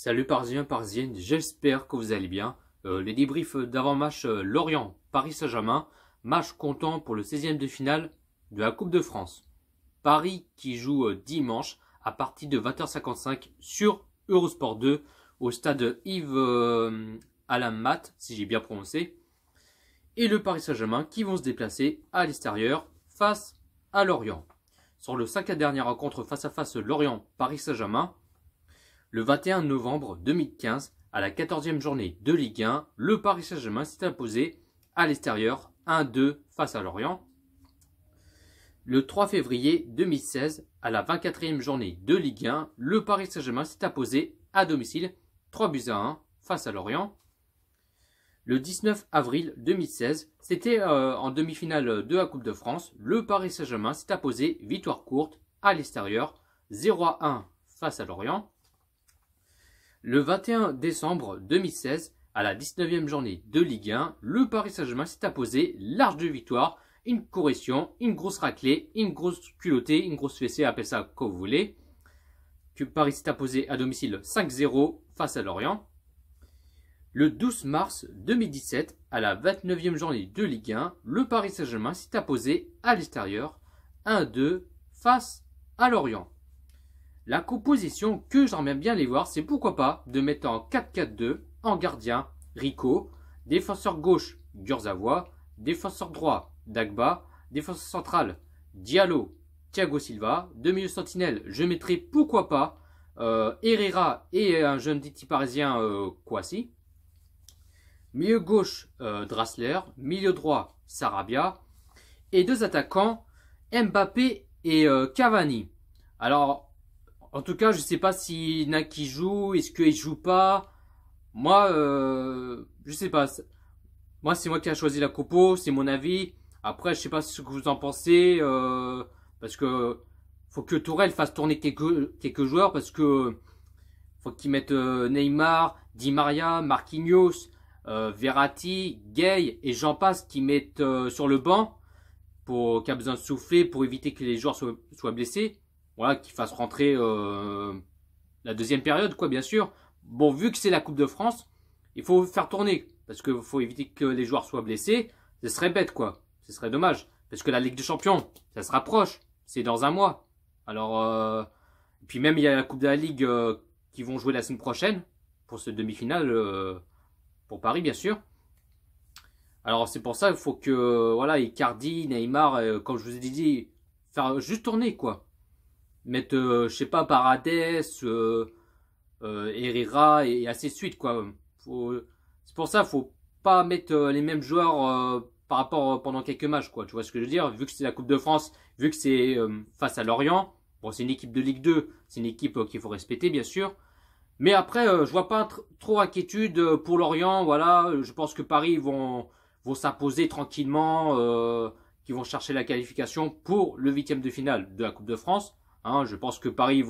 Salut Parisiens, Parisiennes, j'espère que vous allez bien. Les débriefs d'avant-match Lorient, Paris Saint-Germain, match comptant pour le 16e de finale de la Coupe de France. Paris qui joue dimanche à partir de 20h55 sur Eurosport 2 au stade Yves Alain Mat, si j'ai bien prononcé. Et le Paris Saint-Germain qui vont se déplacer à l'extérieur face à Lorient. Sur le 5e dernière rencontre face à face Lorient-Paris Saint-Germain, le 21 novembre 2015, à la 14e journée de Ligue 1, le Paris Saint-Germain s'est imposé à l'extérieur 1-2 face à Lorient. Le 3 février 2016, à la 24e journée de Ligue 1, le Paris Saint-Germain s'est imposé à domicile 3-1 face à Lorient. Le 19 avril 2016, c'était en demi-finale de la Coupe de France, le Paris Saint-Germain s'est imposé victoire courte à l'extérieur 0-1 face à Lorient. Le 21 décembre 2016, à la 19e journée de Ligue 1, le Paris Saint-Germain s'est imposé large de victoire, une correction, une grosse raclée, une grosse culottée, une grosse fessée, appelez ça comme vous voulez. Que Paris s'est imposé à domicile 5-0 face à Lorient. Le 12 mars 2017, à la 29e journée de Ligue 1, le Paris Saint-Germain s'est imposé à l'extérieur 1-2 face à Lorient. La composition que j'aimerais bien les voir, c'est pourquoi pas de mettre en 4-4-2, en gardien, Rico, défenseur gauche, Kurzawa, défenseur droit, Dagba, défenseur central, Diallo, Thiago Silva, de milieu sentinelle, je mettrai pourquoi pas Herrera et un jeune Titi parisien Kouassi. Milieu gauche, Draxler, milieu droit, Sarabia, et deux attaquants, Mbappé et Cavani. Alors, en tout cas, je sais pas s'il y en a qui jouent, est-ce qu'ils jouent pas. Moi, je sais pas. Moi, c'est moi qui a choisi la compo, c'est mon avis. Après, je sais pas ce que vous en pensez, parce que faut que Tourelle fasse tourner quelques joueurs, parce que faut qu'ils mettent Neymar, Di Maria, Marquinhos, Verratti, Gay et j'en passe qui mettent sur le banc qui a besoin de souffler pour éviter que les joueurs soient blessés. Voilà, qu'ils fassent rentrer la deuxième période, quoi, bien sûr. Bon, vu que c'est la Coupe de France, il faut faire tourner. Parce qu'il faut éviter que les joueurs soient blessés. Ce serait bête, quoi. Ce serait dommage. Parce que la Ligue des Champions, ça se rapproche. C'est dans un mois. Alors, puis même, il y a la Coupe de la Ligue qui vont jouer la semaine prochaine. Pour ce demi-finale, pour Paris, bien sûr. Alors, c'est pour ça qu'il faut que, voilà, Icardi, Neymar, comme je vous ai dit, faire juste tourner, quoi. Mettre, je sais pas, Paredes, Herrera et ainsi de suite, quoi. C'est pour ça, faut pas mettre les mêmes joueurs par rapport pendant quelques matchs, quoi. Tu vois ce que je veux dire? Vu que c'est la Coupe de France, vu que c'est face à Lorient, bon, c'est une équipe de Ligue 2, c'est une équipe qu'il faut respecter, bien sûr. Mais après, je vois pas trop d'inquiétude pour Lorient, voilà. Je pense que Paris vont s'imposer tranquillement, qu'ils vont chercher la qualification pour le 8e de finale de la Coupe de France. Hein, je pense que Paris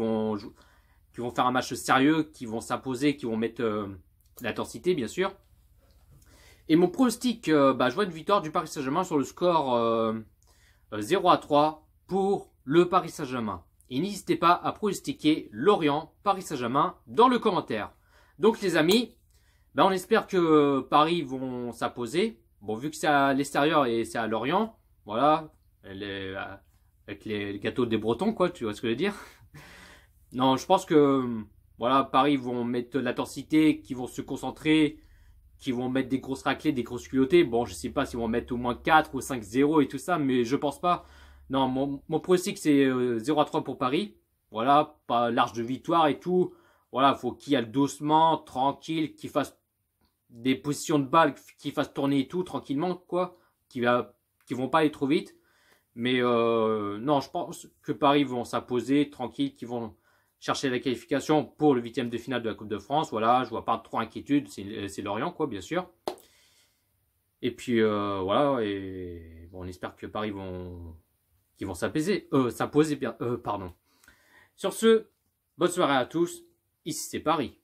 qu'ils vont faire un match sérieux, qu'ils vont s'imposer, qu'ils vont mettre l'intensité, bien sûr. Et mon pronostic, je vois une victoire du Paris Saint-Germain sur le score 0-3 pour le Paris Saint-Germain. Et n'hésitez pas à pronostiquer Lorient, Paris Saint-Germain dans le commentaire. Donc les amis, on espère que Paris vont s'imposer. Bon, vu que c'est à l'extérieur et c'est à Lorient, voilà, avec les gâteaux des Bretons, quoi, tu vois ce que je veux dire? Non, je pense que, voilà, Paris vont mettre l'intensité, qui vont se concentrer, qui vont mettre des grosses raclées, des grosses culottées. Bon, je sais pas s'ils vont mettre au moins 4 ou 5-0 et tout ça, mais je pense pas. Non, mon pronostic, c'est 0-3 pour Paris. Voilà, pas large de victoire et tout. Voilà, faut qu'il y ait doucement, tranquille, qu'il fasse des positions de balle, qu'il fasse tourner et tout, tranquillement, quoi. Qui vont pas aller trop vite. Mais non, je pense que Paris vont s'imposer, tranquille, qu'ils vont chercher la qualification pour le 8e de finale de la Coupe de France. Voilà, je vois pas trop d'inquiétude, c'est Lorient, quoi, bien sûr. Et puis, voilà, et bon, on espère que Paris qu'ils vont s'imposer, pardon. Sur ce, bonne soirée à tous, ici c'est Paris.